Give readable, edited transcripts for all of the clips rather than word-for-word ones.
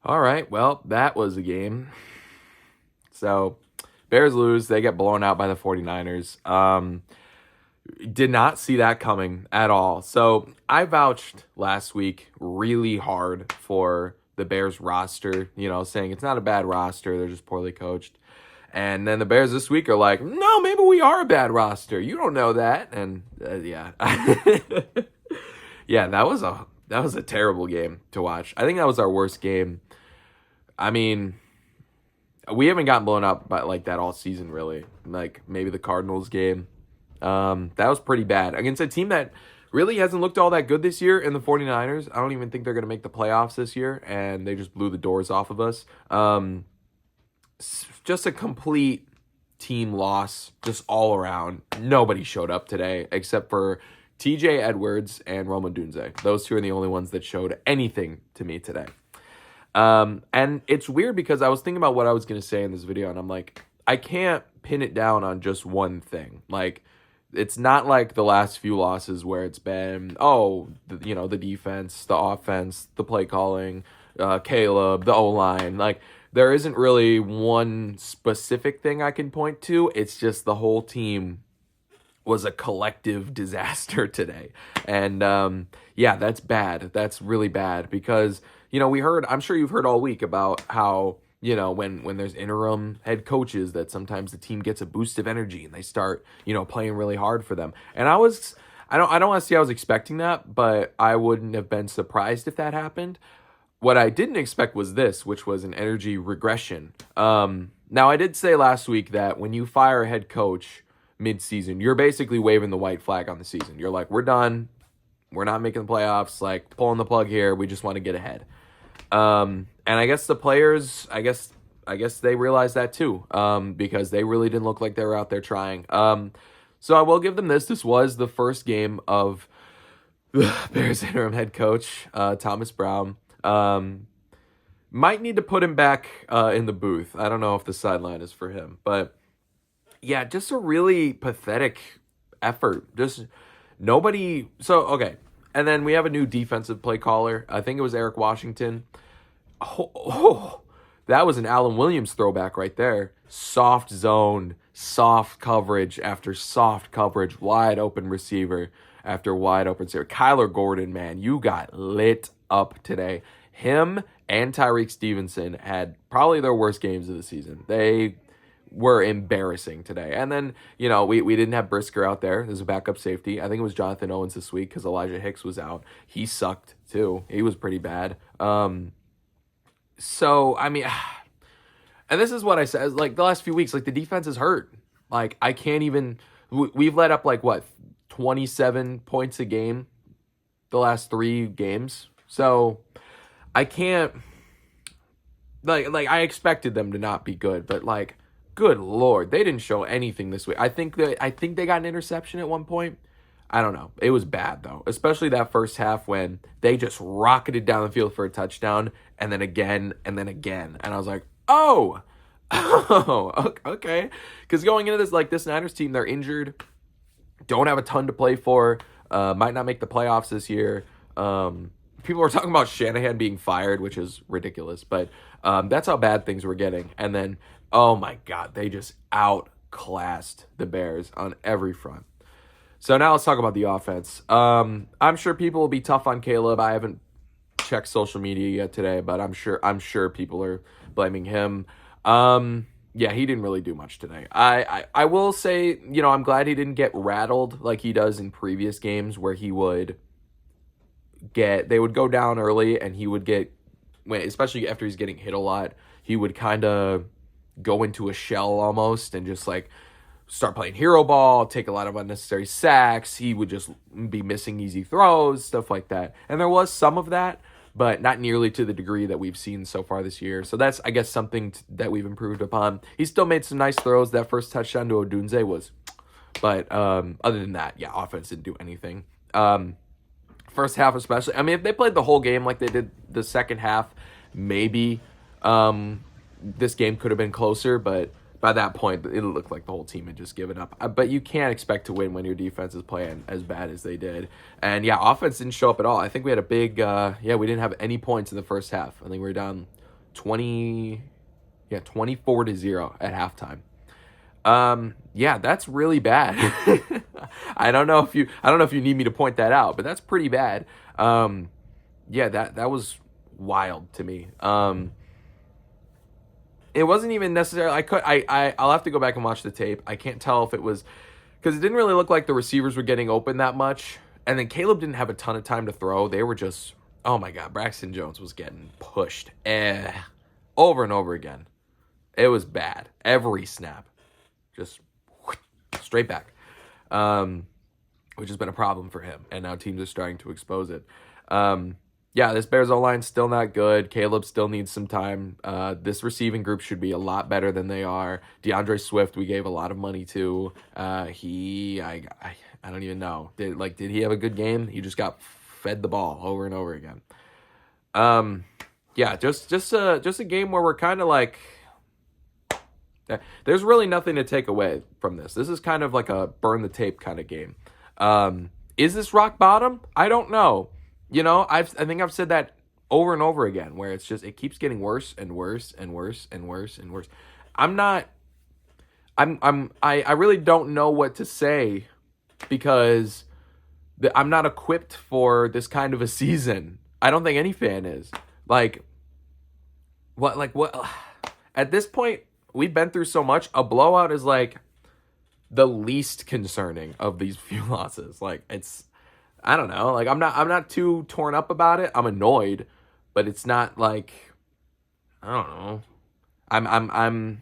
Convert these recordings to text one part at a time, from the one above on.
All right, well, that was a game. So, Bears lose. They get blown out by the 49ers. Did not see that coming at all. So, I vouched last week really hard for the Bears roster, saying it's not a bad roster. They're just poorly coached. And then the Bears this week are like, no, maybe we are a bad roster. You don't know that. And yeah. Yeah, that was a terrible game to watch. I think that was our worst game. I mean, we haven't gotten blown up by like that all season really. Like maybe the Cardinals game. That was pretty bad against a team that really hasn't looked all that good this year in the 49ers. I don't even think they're going to make the playoffs this year, and they just blew the doors off of us. Just a complete team loss, just all around. Nobody showed up today except for TJ Edwards and Roma Dunze. Those two are the only ones that showed anything to me today. And it's weird because I was thinking about what I was going to say in this video, and I'm like, I can't pin it down on just one thing. Like, it's not like the last few losses where it's been, the defense, the offense, the play calling, Caleb, the O-line. Like, there isn't really one specific thing I can point to. It's just the whole team was a collective disaster today. And yeah, that's bad. That's really bad because, I'm sure you've heard all week about how, when there's interim head coaches that sometimes the team gets a boost of energy and they start, playing really hard for them. And I don't want to say I was expecting that, but I wouldn't have been surprised if that happened. What I didn't expect was this, which was an energy regression. Now, I did say last week that when you fire a head coach mid-season, you're basically waving the white flag on the season. You're like, we're done. We're not making the playoffs. Like, pulling the plug here. We just want to get ahead. And I guess the players, I guess they realized that too, because they really didn't look like they were out there trying. So I will give them this. This was the first game of the Bears interim head coach, Thomas Brown. Might need to put him back in the booth. I don't know if the sideline is for him, but yeah, just a really pathetic effort. Just nobody. So, okay. And then we have a new defensive play caller. I think it was Eric Washington. That was an Alan Williams throwback right there. Soft zone, soft coverage after soft coverage, wide open receiver after wide open receiver. Kyler Gordon, man, you got lit up today. Him and Tyreek Stevenson had probably their worst games of the season. They were embarrassing today. And then, we didn't have Brisker out there. There's a backup safety. I think it was Jonathan Owens this week because Elijah Hicks was out. He sucked too. He was pretty bad. So, I mean, and this is what I said, like the last few weeks, like the defense is hurt. Like I can't even, we've let up like what, 27 points a game the last 3 games. So I can't, like I expected them to not be good, but like, good Lord, they didn't show anything this week. I think they got an interception at one point. I don't know. It was bad though, especially that first half when they just rocketed down the field for a touchdown and then again and then again. And I was like, oh, oh, okay. Because going into this, like this Niners team, they're injured, don't have a ton to play for, might not make the playoffs this year. People were talking about Shanahan being fired, which is ridiculous, but that's how bad things were getting. And then, oh my God, they just outclassed the Bears on every front. So now let's talk about the offense. I'm sure people will be tough on Caleb. I haven't checked social media yet today, but I'm sure people are blaming him. Yeah, he didn't really do much today. I will say, I'm glad he didn't get rattled like he does in previous games where they would go down early and he would get, especially after he's getting hit a lot, he would kind of go into a shell almost and just like start playing hero ball, take a lot of unnecessary sacks. He would just be missing easy throws, stuff like that. And there was some of that, but not nearly to the degree that we've seen so far this year. So that's, I guess, something that we've improved upon. He still made some nice throws. That first touchdown to Odunze was, but other than that, yeah, offense didn't do anything. First half especially. I mean, if they played the whole game like they did the second half, maybe this game could have been closer, but by that point, it looked like the whole team had just given up. But you can't expect to win when your defense is playing as bad as they did. And yeah, offense didn't show up at all. I think we had a big, we didn't have any points in the first half. I think we were down 24-0 at halftime. Yeah, that's really bad. I don't know if you need me to point that out, but that's pretty bad. Yeah, that was wild to me. It wasn't even necessarily. I'll have to go back and watch the tape. I can't tell if it was because it didn't really look like the receivers were getting open that much, and then Caleb didn't have a ton of time to throw. They were just, oh my God, Braxton Jones was getting pushed over and over again. It was bad every snap, just straight back, which has been a problem for him, and now teams are starting to expose it. Yeah, this Bears O-line still not good. Caleb still needs some time. This receiving group should be a lot better than they are. DeAndre Swift, we gave a lot of money to. I don't even know. Did he have a good game? He just got fed the ball over and over again. Yeah, just a game where we're kind of like, there's really nothing to take away from this. This is kind of like a burn the tape kind of game. Is this rock bottom? I don't know. You know, I think I've said that over and over again, where it's just, it keeps getting worse and worse and worse and worse and worse. I really don't know what to say because I'm not equipped for this kind of a season. I don't think any fan is. What? At this point, we've been through so much. A blowout is like the least concerning of these few losses. Like, it's, I don't know. Like, I'm not too torn up about it. I'm annoyed, but it's not like, I don't know. I'm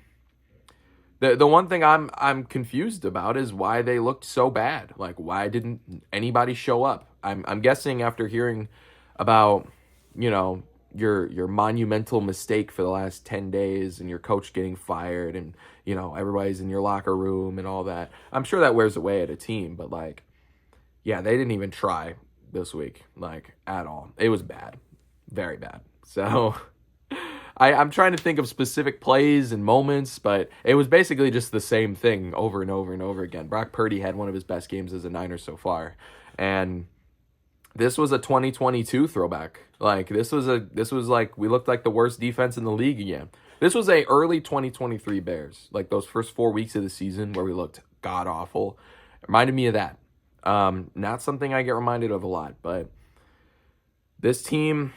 the one thing I'm confused about is why they looked so bad. Like, why didn't anybody show up? I'm guessing after hearing about, you know, your monumental mistake for the last 10 days and your coach getting fired and, you know, everybody's in your locker room and all that. I'm sure that wears away at a team, but like, yeah, they didn't even try this week, like, at all. It was bad. Very bad. So I'm trying to think of specific plays and moments, but it was basically just the same thing over and over and over again. Brock Purdy had one of his best games as a Niner so far. And this was a 2022 throwback. Like, this was like, we looked like the worst defense in the league again. This was a early 2023 Bears. Like, those first 4 weeks of the season where we looked god-awful. It reminded me of that. Not something I get reminded of a lot, but this team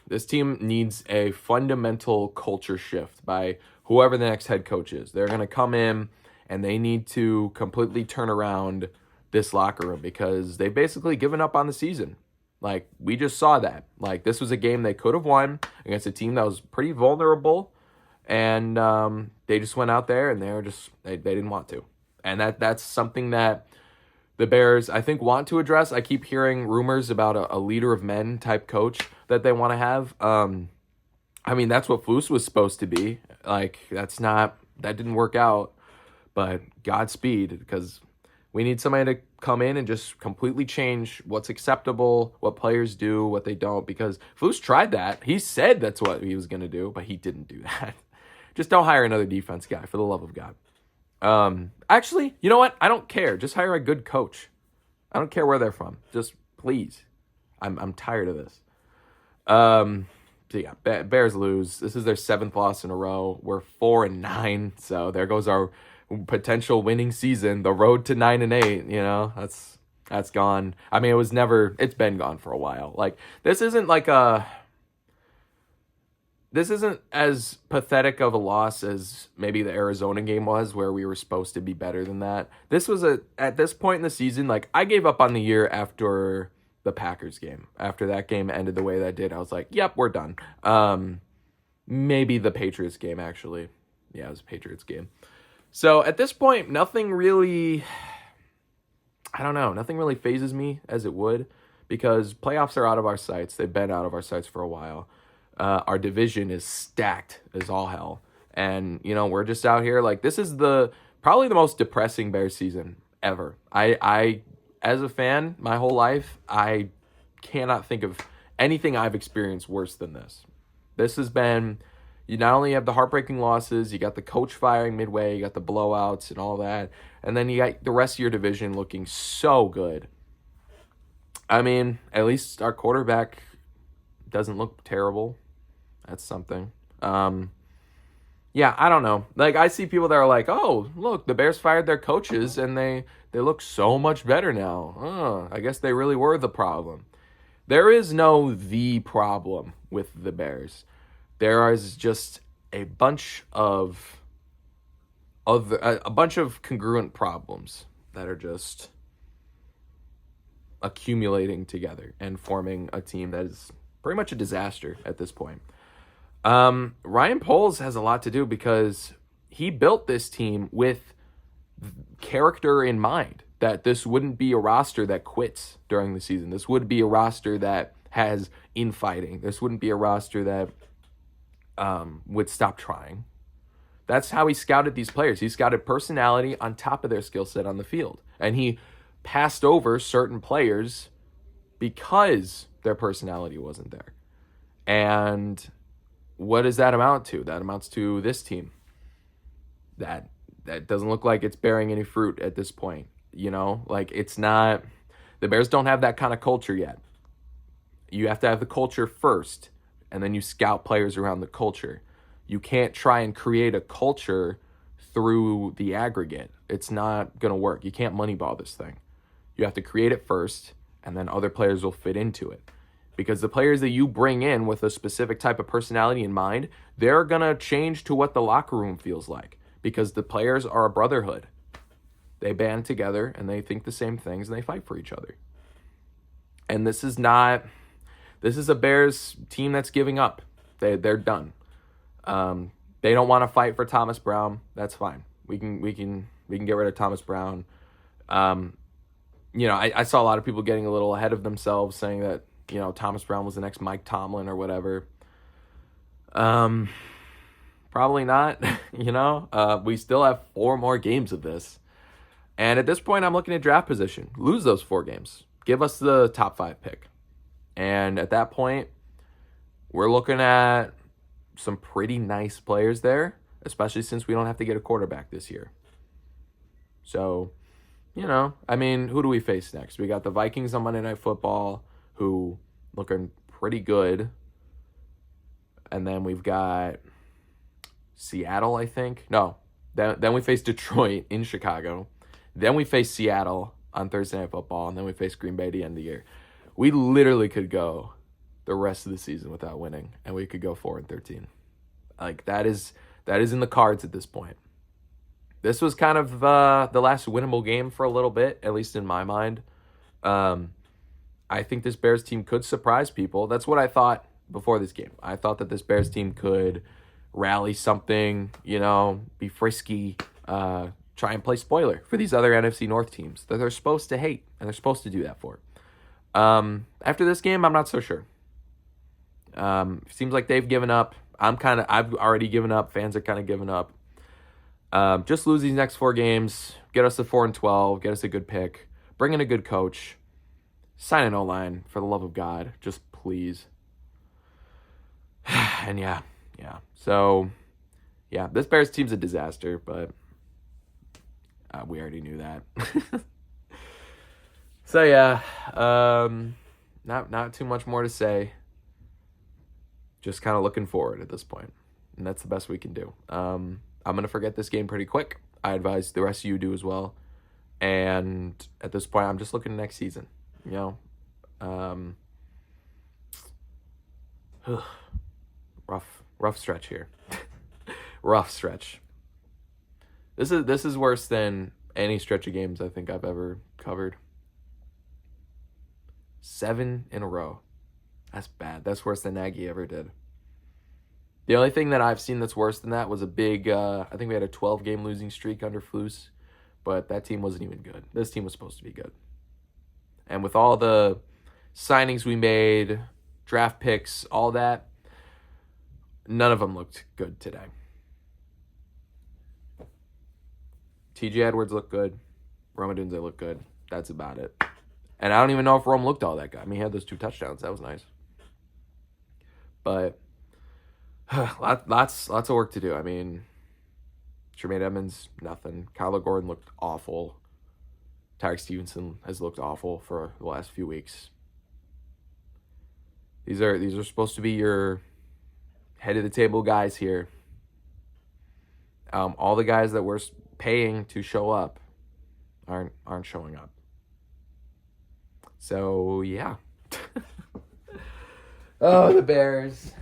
needs a fundamental culture shift by whoever the next head coach is. They're going to come in and they need to completely turn around this locker room because they've basically given up on the season. Like, we just saw that. Like, this was a game they could have won against a team that was pretty vulnerable, and they just went out there and they didn't want to. And that's something that the Bears, I think, want to address. I keep hearing rumors about a leader of men type coach that they want to have. I mean, that's what Flus was supposed to be. Like, that didn't work out. But Godspeed, because we need somebody to come in and just completely change what's acceptable, what players do, what they don't. Because Flus tried that. He said that's what he was going to do, but he didn't do that. Just don't hire another defense guy, for the love of God. Actually, you know what? I don't care. Just hire a good coach. I don't care where they're from. Just please. I'm tired of this. So yeah, Bears lose. This is their 7th loss in a row. We're 4-9. So there goes our potential winning season. The road to 9-8, you know, that's gone. I mean, it's been gone for a while. Like, this isn't as pathetic of a loss as maybe the Arizona game was, where we were supposed to be better than that. This was at this point in the season, like, I gave up on the year after the Packers game. After that game ended the way that did, I was like, yep, we're done. Maybe the Patriots game, actually. Yeah, it was a Patriots game. So at this point, nothing really phases me as it would, because playoffs are out of our sights. They've been out of our sights for a while. Our division is stacked as all hell. And, you know, we're just out here. Like, this is probably the most depressing Bears season ever. I as a fan, my whole life, I cannot think of anything I've experienced worse than this. This has been, you not only have the heartbreaking losses, you got the coach firing midway, you got the blowouts and all that, and then you got the rest of your division looking so good. I mean, at least our quarterback doesn't look terrible. That's something. Yeah, I don't know. Like, I see people that are like, oh, look, the Bears fired their coaches and they look so much better now. Oh, I guess they really were the problem. There is no the problem with the Bears. There is just a bunch of a bunch of congruent problems that are just accumulating together and forming a team that is pretty much a disaster at this point. Ryan Poles has a lot to do because he built this team with character in mind, that this wouldn't be a roster that quits during the season. This would be a roster that has infighting. This wouldn't be a roster that would stop trying. That's how he scouted these players. He scouted personality on top of their skill set on the field. And he passed over certain players because their personality wasn't there. And what does that amount to? That amounts to this team. That doesn't look like it's bearing any fruit at this point. You know, like, it's not, the Bears don't have that kind of culture yet. You have to have the culture first, and then you scout players around the culture. You can't try and create a culture through the aggregate. It's not going to work. You can't moneyball this thing. You have to create it first, and then other players will fit into it. Because the players that you bring in with a specific type of personality in mind, they're going to change to what the locker room feels like. Because the players are a brotherhood. They band together, and they think the same things, and they fight for each other. And this is a Bears team that's giving up. They're done. They don't want to fight for Thomas Brown. That's fine. We can get rid of Thomas Brown. I saw a lot of people getting a little ahead of themselves, saying that, Thomas Brown was the next Mike Tomlin or whatever. Probably not. We still have 4 more games of this. And at this point, I'm looking at draft position. Lose those 4 games. Give us the top 5 pick. And at that point, we're looking at some pretty nice players there, especially since we don't have to get a quarterback this year. So, who do we face next? We got the Vikings on Monday Night Football, who looking pretty good. And then we've got Seattle, I think. No, then we face Detroit in Chicago. Then we face Seattle on Thursday Night Football, and then we face Green Bay at the end of the year. We literally could go the rest of the season without winning, and we could go 4-13. Like, that is in the cards at this point. This was kind of the last winnable game for a little bit, at least in my mind. I think this Bears team could surprise people. That's what I thought before this game. I thought that this Bears team could rally something, be frisky, try and play spoiler for these other NFC North teams that they're supposed to hate, and they're supposed to do that for. After this game, I'm not so sure. Seems like they've given up. I've already given up. Fans are kind of giving up. Just lose these next 4 games. Get us to 4-12. Get us a good pick. Bring in a good coach. Sign an O-line, for the love of God. Just please. And yeah. So, this Bears team's a disaster, but we already knew that. So not too much more to say. Just kind of looking forward at this point, and that's the best we can do. I'm gonna forget this game pretty quick. I advise the rest of you do as well. And at this point, I'm just looking next season. Rough stretch here. Rough stretch. This is worse than any stretch of games I think I've ever covered. 7 in a row. That's bad. That's worse than Nagy ever did. The only thing that I've seen that's worse than that was a big, I think we had a 12-game losing streak under Flus, but that team wasn't even good. This team was supposed to be good. And with all the signings we made, draft picks, all that, none of them looked good today. TJ Edwards looked good. Rome Odunze looked good. That's about it. And I don't even know if Rome looked all that good. I mean, he had those 2 touchdowns. That was nice. But lots of work to do. I mean, Tremaine Edmonds, nothing. Kyler Gordon looked awful. Tyreek Stevenson has looked awful for the last few weeks. These are supposed to be your head of the table guys here. All the guys that we're paying to show up aren't showing up. So yeah. Oh, the Bears.